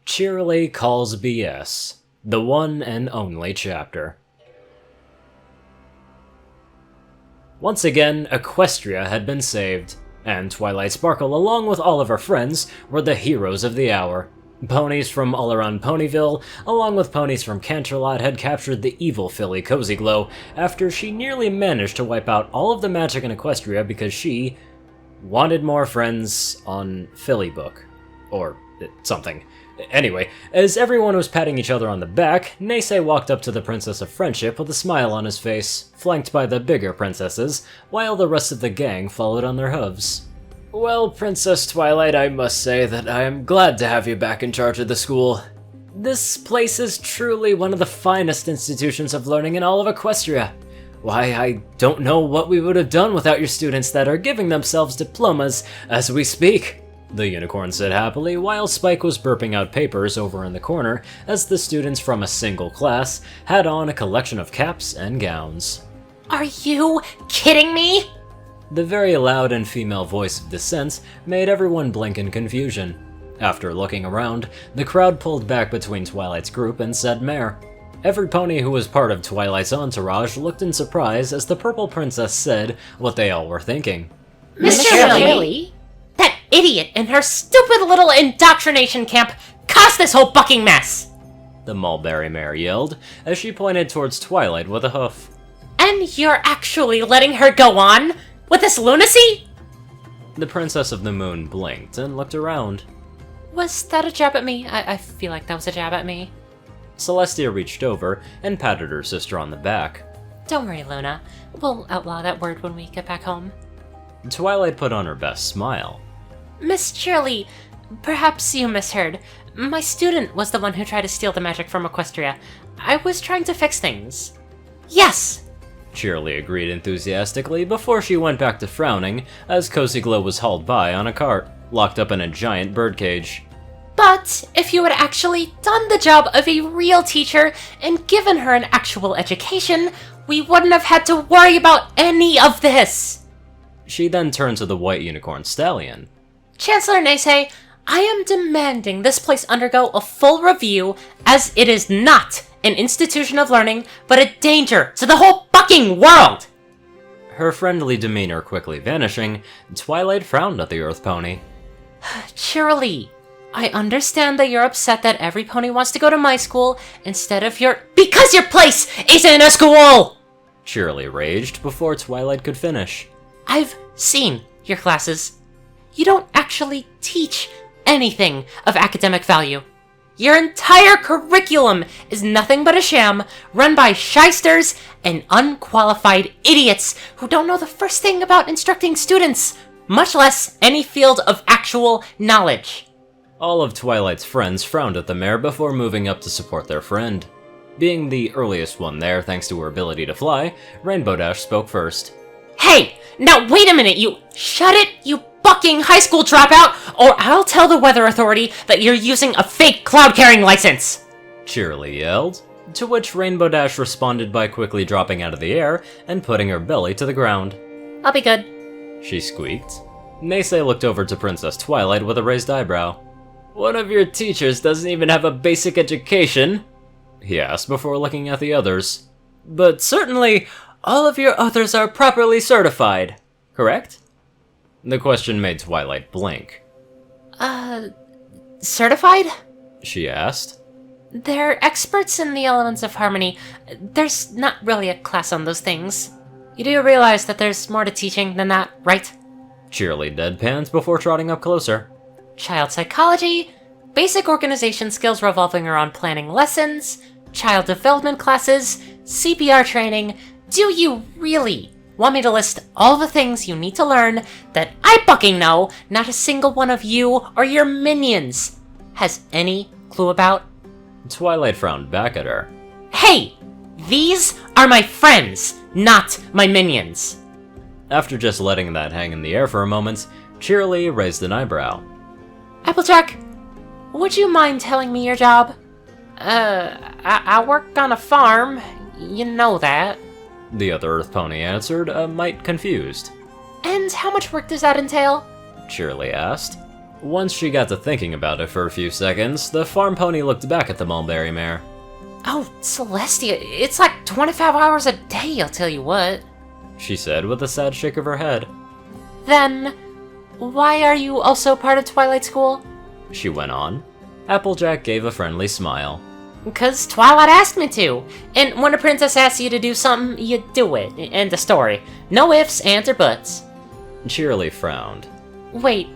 Cheerilee Calls BS, the one and only chapter. Once again, Equestria had been saved, and Twilight Sparkle, along with all of her friends, were the heroes of the hour. Ponies from all around Ponyville, along with ponies from Canterlot, had captured the evil filly Cozy Glow after she nearly managed to wipe out all of the magic in Equestria because she wanted more friends on Filly Book. Or something. Anyway, as everyone was patting each other on the back, Naysay walked up to the Princess of Friendship with a smile on his face, flanked by the bigger princesses, while the rest of the gang followed on their hooves. Well, Princess Twilight, I must say that I am glad to have you back in charge of the school. This place is truly one of the finest institutions of learning in all of Equestria. Why, I don't know what we would have done without your students that are giving themselves diplomas as we speak. The unicorn said happily, while Spike was burping out papers over in the corner as the students from a single class had on a collection of caps and gowns. Are you kidding me? The very loud and female voice of dissent made everyone blink in confusion. After looking around, the crowd pulled back between Twilight's group and said mare. Every pony who was part of Twilight's entourage looked in surprise as the Purple Princess said what they all were thinking. Miss Cheerilee? That idiot and her stupid little indoctrination camp caused this whole bucking mess! The Mulberry Mare yelled as she pointed towards Twilight with a hoof. And you're actually letting her go on? With this lunacy? The Princess of the Moon blinked and looked around. Was that a jab at me? I feel like that was a jab at me. Celestia reached over and patted her sister on the back. Don't worry, Luna. We'll outlaw that word when we get back home. Twilight put on her best smile. Miss Cheerilee, perhaps you misheard. My student was the one who tried to steal the magic from Equestria. I was trying to fix things. Yes! Cheerilee agreed enthusiastically before she went back to frowning as Cozy Glow was hauled by on a cart, locked up in a giant birdcage. But if you had actually done the job of a real teacher and given her an actual education, we wouldn't have had to worry about any of this! She then turned to the white unicorn stallion. Chancellor Naysay, I am demanding this place undergo a full review, as it is not an institution of learning, but a danger to the whole fucking world! Her friendly demeanor quickly vanishing, Twilight frowned at the Earth Pony. Cheerilee, I understand that you're upset that every pony wants to go to my school instead of your— Because your place isn't a school! Cheerilee raged before Twilight could finish. I've seen your classes. You don't actually teach anything of academic value. Your entire curriculum is nothing but a sham run by shysters and unqualified idiots who don't know the first thing about instructing students, much less any field of actual knowledge. All of Twilight's friends frowned at the mare before moving up to support their friend. Being the earliest one there thanks to her ability to fly, Rainbow Dash spoke first. Hey, now wait a minute, you— Shut it, you fucking high school dropout, or I'll tell the weather authority that you're using a fake cloud-carrying license! Cheerilee yelled, to which Rainbow Dash responded by quickly dropping out of the air and putting her belly to the ground. I'll be good. She squeaked. Naysay looked over to Princess Twilight with a raised eyebrow. One of your teachers doesn't even have a basic education, he asked before looking at the others. But certainly, all of your others are properly certified, correct? The question made Twilight blink. Certified? She asked. They're experts in the elements of harmony. There's not really a class on those things. You do realize that there's more to teaching than that, right? Cheerilee deadpanned before trotting up closer. Child psychology, basic organization skills revolving around planning lessons, child development classes, CPR training. Do you really want me to list all the things you need to learn that I fucking know not a single one of you or your minions has any clue about? Twilight frowned back at her. Hey! These are my friends, not my minions! After just letting that hang in the air for a moment, Cheerilee raised an eyebrow. Applejack, would you mind telling me your job? I work on a farm. You know that. The other Earth Pony answered, a mite confused. And how much work does that entail? Cheerilee asked. Once she got to thinking about it for a few seconds, the farm pony looked back at the mulberry mare. Oh, Celestia, it's like 25 hours a day, I'll tell you what. She said with a sad shake of her head. Then, why are you also part of Twilight School? She went on. Applejack gave a friendly smile. 'Cause Twilight asked me to. And when a princess asks you to do something, you do it. End of story. No ifs, ands, or buts. Cheerilee frowned. Wait,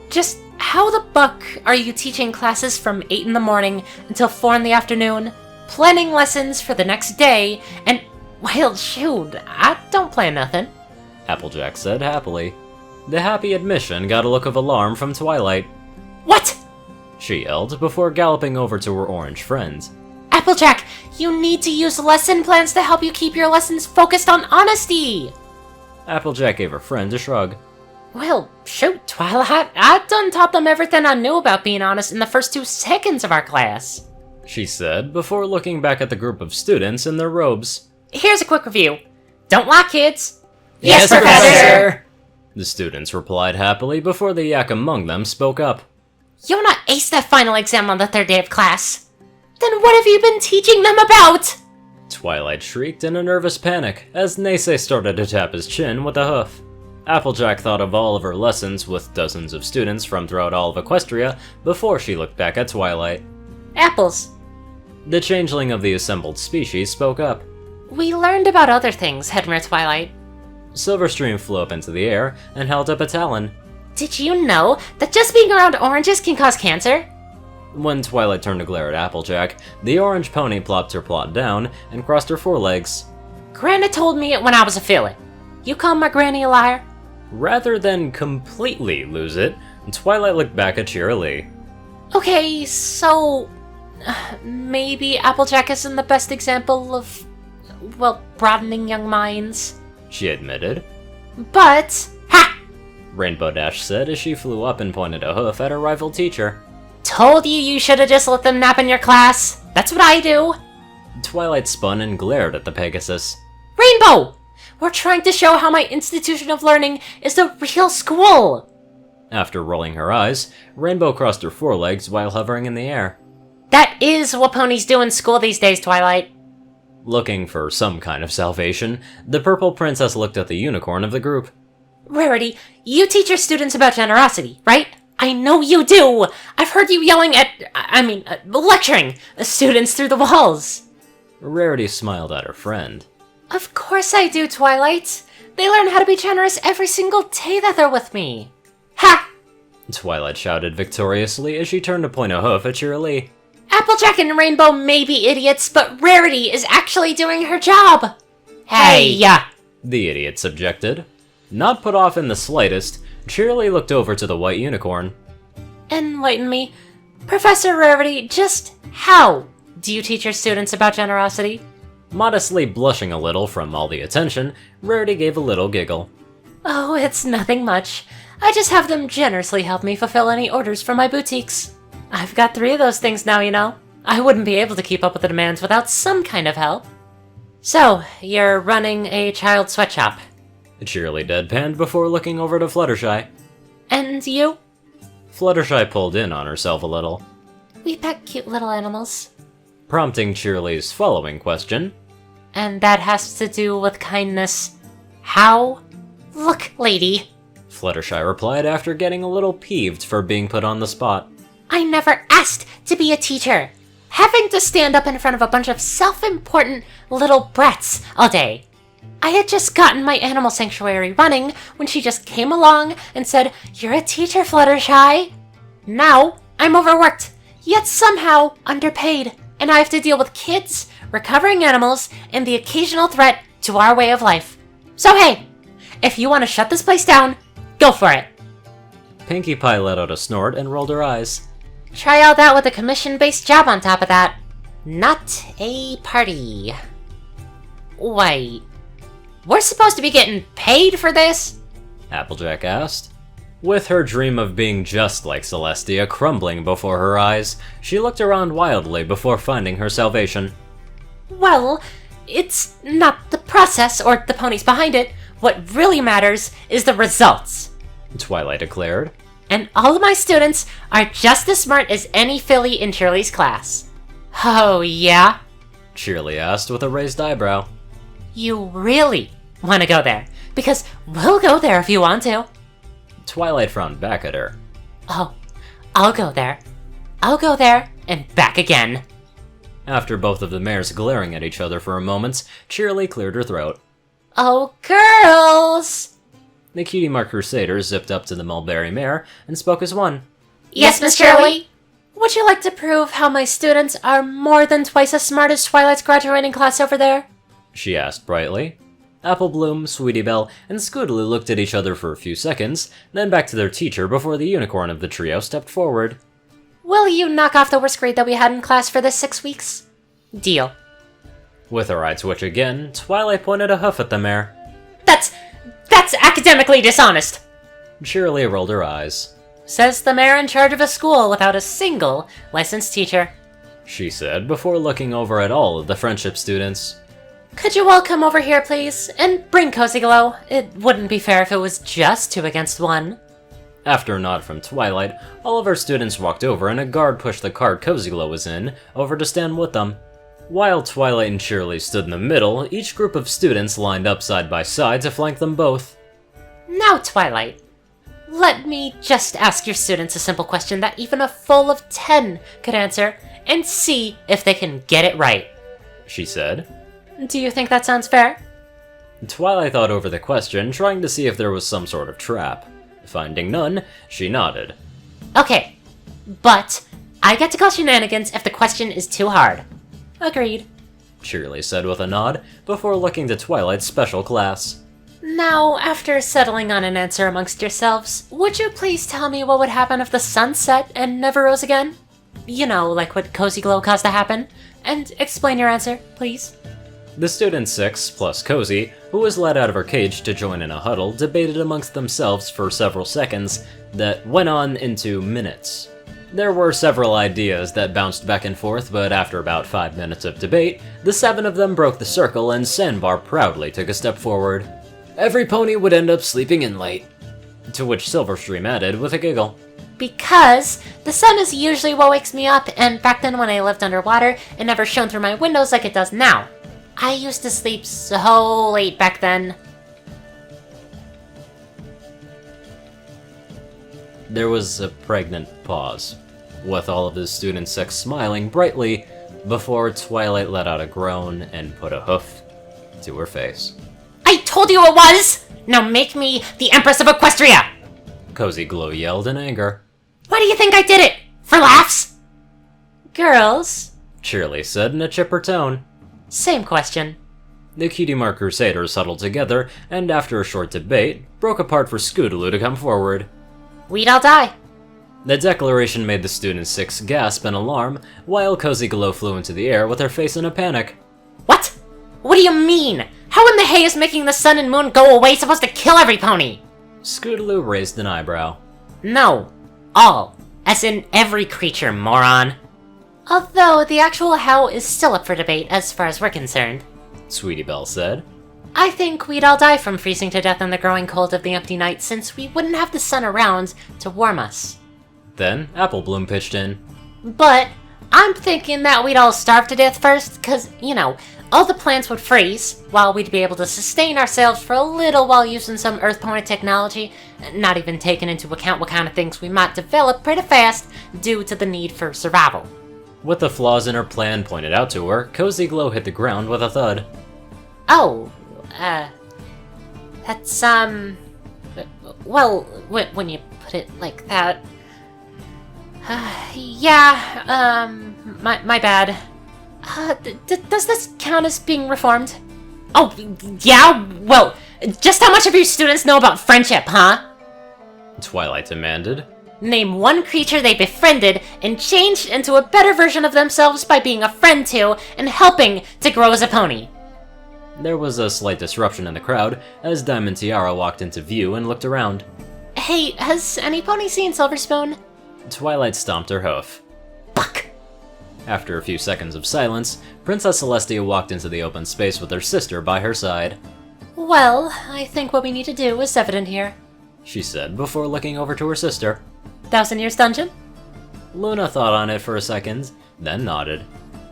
just how the buck are you teaching classes from 8 in the morning until 4 in the afternoon, planning lessons for the next day, and, well, shoot, I don't plan nothing. Applejack said happily. The happy admission got a look of alarm from Twilight. What? She yelled before galloping over to her orange friend. Applejack, you need to use lesson plans to help you keep your lessons focused on honesty! Applejack gave her friend a shrug. Well, shoot, Twilight, I done taught them everything I knew about being honest in the first 2 seconds of our class. She said before looking back at the group of students in their robes. Here's a quick review. Don't lie, kids. Yes, Professor! The students replied happily before the yak among them spoke up. You'll not ace that final exam on the 3rd day of class. Then what have you been teaching them about? Twilight shrieked in a nervous panic as Nace started to tap his chin with a hoof. Applejack thought of all of her lessons with dozens of students from throughout all of Equestria before she looked back at Twilight. Apples. The changeling of the assembled species spoke up. We learned about other things, Headmare Twilight. Silverstream flew up into the air and held up a talon. Did you know that just being around oranges can cause cancer? When Twilight turned to glare at Applejack, the orange pony plopped her plot down and crossed her forelegs. Grandma told me it when I was a filly. You call my granny a liar? Rather than completely lose it, Twilight looked back at Cheerilee. Okay, so... maybe Applejack isn't the best example of... well, broadening young minds. She admitted. But... Ha! Rainbow Dash said as she flew up and pointed a hoof at her rival teacher. Told you you should have just let them nap in your class. That's what I do. Twilight spun and glared at the Pegasus. Rainbow! We're trying to show how my institution of learning is the real school! After rolling her eyes, Rainbow crossed her forelegs while hovering in the air. That is what ponies do in school these days, Twilight. Looking for some kind of salvation, the purple princess looked at the unicorn of the group. Rarity, you teach your students about generosity, right? I know you do! I've heard you yelling at... lecturing students through the walls. Rarity smiled at her friend. Of course I do, Twilight. They learn how to be generous every single day that they're with me. Ha! Twilight shouted victoriously as she turned to point a hoof at Cheerilee. Applejack and Rainbow may be idiots, but Rarity is actually doing her job. Hey! The idiot subjected. Not put off in the slightest, Cheerilee looked over to the white unicorn. Enlighten me. Professor Rarity, just how do you teach your students about generosity? Modestly blushing a little from all the attention, Rarity gave a little giggle. Oh, it's nothing much. I just have them generously help me fulfill any orders from my boutiques. I've got 3 of those things now, you know. I wouldn't be able to keep up with the demands without some kind of help. So, you're running a child sweatshop. Cheerilee deadpanned before looking over to Fluttershy. And you? Fluttershy pulled in on herself a little. We pet cute little animals. Prompting Cheerilee's following question. And that has to do with kindness. How? Look, lady. Fluttershy replied after getting a little peeved for being put on the spot. I never asked to be a teacher. Having to stand up in front of a bunch of self-important little brats all day. I had just gotten my animal sanctuary running when she just came along and said, "You're a teacher, Fluttershy." Now, I'm overworked, yet somehow underpaid, and I have to deal with kids, recovering animals, and the occasional threat to our way of life. So hey, if you want to shut this place down, go for it. Pinkie Pie let out a snort and rolled her eyes. Try out that with a commission-based job on top of that. Not a party. Wait, we're supposed to be getting paid for this? Applejack asked. With her dream of being just like Celestia crumbling before her eyes, she looked around wildly before finding her salvation. Well, it's not the process or the ponies behind it. What really matters is the results. Twilight declared. and all of my students are just as smart as any filly in Cheerilee's class. Oh, yeah? Cheerilee asked with a raised eyebrow. You really want to go there? Because we'll go there if you want to. Twilight frowned back at her. Oh, I'll go there. I'll go there and back again. After both of the mares glaring at each other for a moment, Cheerilee cleared her throat. Oh, girls! The Cutie Mark Crusaders zipped up to the mulberry mare and spoke as one. Yes, Miss Cheerilee? Would you like to prove how my students are more than twice as smart as Twilight's graduating class over there? She asked brightly. Apple Bloom, Sweetie Belle, and Scootaloo looked at each other for a few seconds, then back to their teacher before the unicorn of the trio stepped forward. Will you knock off the worst grade that we had in class for this 6 weeks? Deal. With her eye twitch again, Twilight pointed a hoof at the mare. That's academically dishonest! Cheerilee rolled her eyes. Says the mayor in charge of a school without a single licensed teacher. She said before looking over at all of the friendship students. Could you all come over here, please, and bring Cozy Glow? It wouldn't be fair if it was just 2 against 1. After a nod from Twilight, all of our students walked over and a guard pushed the cart Cozy Glow was in over to stand with them. While Twilight and Cheerilee stood in the middle, each group of students lined up side by side to flank them both. Now, Twilight, let me just ask your students a simple question that even a full of 10 could answer, and see if they can get it right, she said. Do you think that sounds fair? Twilight thought over the question, trying to see if there was some sort of trap. Finding none, she nodded. Okay, but I get to call shenanigans if the question is too hard. Agreed, Cheerilee said with a nod, before looking to Twilight's special class. Now, after settling on an answer amongst yourselves, would you please tell me what would happen if the sun set and never rose again? You know, like what Cozy Glow caused to happen. And explain your answer, please. The student 6, plus Cozy, who was let out of her cage to join in a huddle, debated amongst themselves for several seconds that went on into minutes. There were several ideas that bounced back and forth, but after about 5 minutes of debate, the 7 of them broke the circle and Sandbar proudly took a step forward. Every pony would end up sleeping in late. To which Silverstream added with a giggle. Because the sun is usually what wakes me up, and back then when I lived underwater, it never shone through my windows like it does now. I used to sleep so late back then. There was a pregnant pause, with all of the student 6 smiling brightly, before Twilight let out a groan and put a hoof to her face. I told you it was! Now make me the Empress of Equestria! Cozy Glow yelled in anger. Why do you think I did it? For laughs? Girls, Cheerilee said in a chipper tone. Same question. The Cutie Mark Crusaders huddled together, and after a short debate, broke apart for Scootaloo to come forward. We'd all die. The declaration made the student 6 gasp in alarm, while Cozy Glow flew into the air with her face in a panic. What? What do you mean? How in the hay is making the sun and moon go away supposed to kill every pony? Scootaloo raised an eyebrow. No. All. As in every creature, moron. Although the actual how is still up for debate as far as we're concerned. Sweetie Belle said. I think we'd all die from freezing to death in the growing cold of the empty night since we wouldn't have the sun around to warm us. Then Apple Bloom pitched in. But I'm thinking that we'd all starve to death first, cause, you know, all the plants would freeze, while we'd be able to sustain ourselves for a little while using some Earth Pony technology, not even taking into account what kind of things we might develop pretty fast due to the need for survival. With the flaws in her plan pointed out to her, Cozy Glow hit the ground with a thud. Oh, that's, well, when you put it like that, yeah, my bad. Does this count as being reformed? Oh, yeah? Well, just how much of your students know about friendship, huh? Twilight demanded. Name one creature they befriended and changed into a better version of themselves by being a friend to and helping to grow as a pony. There was a slight disruption in the crowd as Diamond Tiara walked into view and looked around. Hey, has any pony seen Silver Spoon? Twilight stomped her hoof. Fuck! After a few seconds of silence, Princess Celestia walked into the open space with her sister by her side. Well, I think what we need to do is evident here. she said before looking over to her sister. 1,000 Years Dungeon? Luna thought on it for a second, then nodded.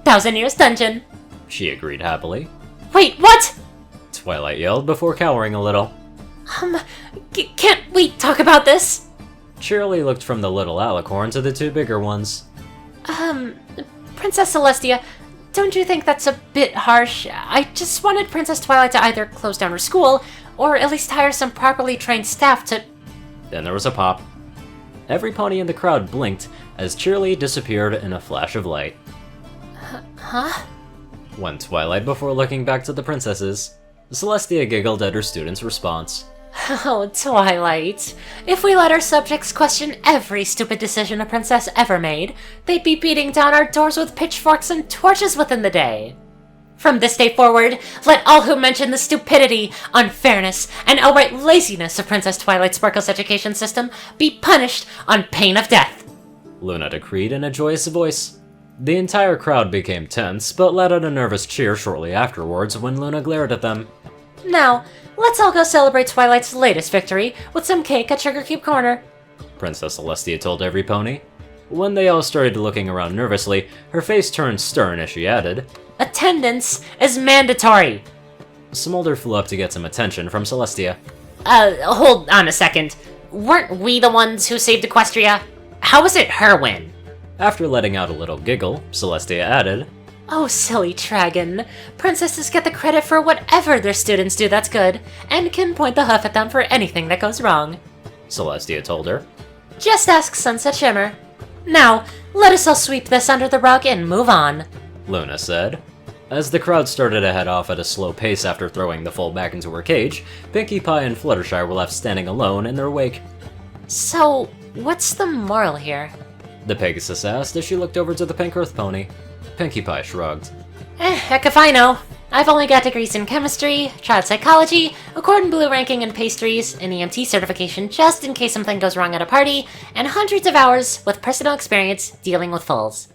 1,000 Years Dungeon. She agreed happily. Wait, what? Twilight yelled before cowering a little. Can't we talk about this? Cheerilee looked from the little alicorn to the two bigger ones. Princess Celestia, don't you think that's a bit harsh? I just wanted Princess Twilight to either close down her school, or at least hire some properly trained staff to... Then there was a pop. Every pony in the crowd blinked as Cheerilee disappeared in a flash of light. Huh? Went Twilight before looking back to the princesses. Celestia giggled at her student's response. Oh, Twilight. If we let our subjects question every stupid decision a princess ever made, they'd be beating down our doors with pitchforks and torches within the day. From this day forward, let all who mention the stupidity, unfairness, and outright laziness of Princess Twilight Sparkle's education system be punished on pain of death, Luna decreed in a joyous voice. The entire crowd became tense, but let out a nervous cheer shortly afterwards when Luna glared at them. Now, let's all go celebrate Twilight's latest victory with some cake at Sugar Cube Corner, Princess Celestia told every pony. When they all started looking around nervously, her face turned stern as she added, Attendance is mandatory! Smolder flew up to get some attention from Celestia. Hold on a second. Weren't we the ones who saved Equestria? How was it her win? After letting out a little giggle, Celestia added, Oh, silly dragon. Princesses get the credit for whatever their students do that's good, and can point the hoof at them for anything that goes wrong. Celestia told her. Just ask Sunset Shimmer. Now, let us all sweep this under the rug and move on, Luna said. As the crowd started to head off at a slow pace after throwing the foal back into her cage, Pinkie Pie and Fluttershy were left standing alone in their wake. So, what's the moral here? The Pegasus asked as she looked over to the Pink Earth pony. Pinkie Pie shrugged. Heck if I know. I've only got degrees in chemistry, child psychology, a cordon bleu ranking in pastries, an EMT certification just in case something goes wrong at a party, and hundreds of hours with personal experience dealing with foals.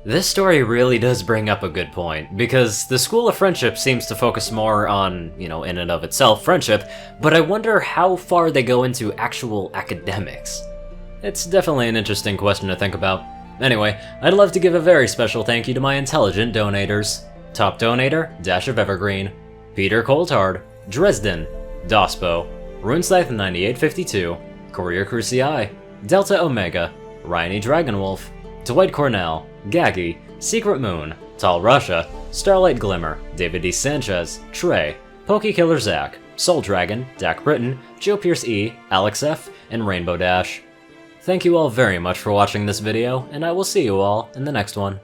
This story really does bring up a good point, because the School of Friendship seems to focus more on, in and of itself, friendship, but I wonder how far they go into actual academics. It's definitely an interesting question to think about. Anyway, I'd love to give a very special thank you to my intelligent donators. Top donator, Dash of Evergreen, Peter Coulthard, Dresdon, Dospo, RuneScythe9852, CourierCruz CI, Delta Omega, Ryanny Dragonwolf, Dwight Cornel, Gagi, Secret Moon, Tall Russia, Starlight Glimmer, David D. Sanchez, Trey, Pokekiller Zach, Soul Dragon, Dak Britton, Joe Pierce E, Alex F, and Rainbow Dash. Thank you all very much for watching this video, and I will see you all in the next one.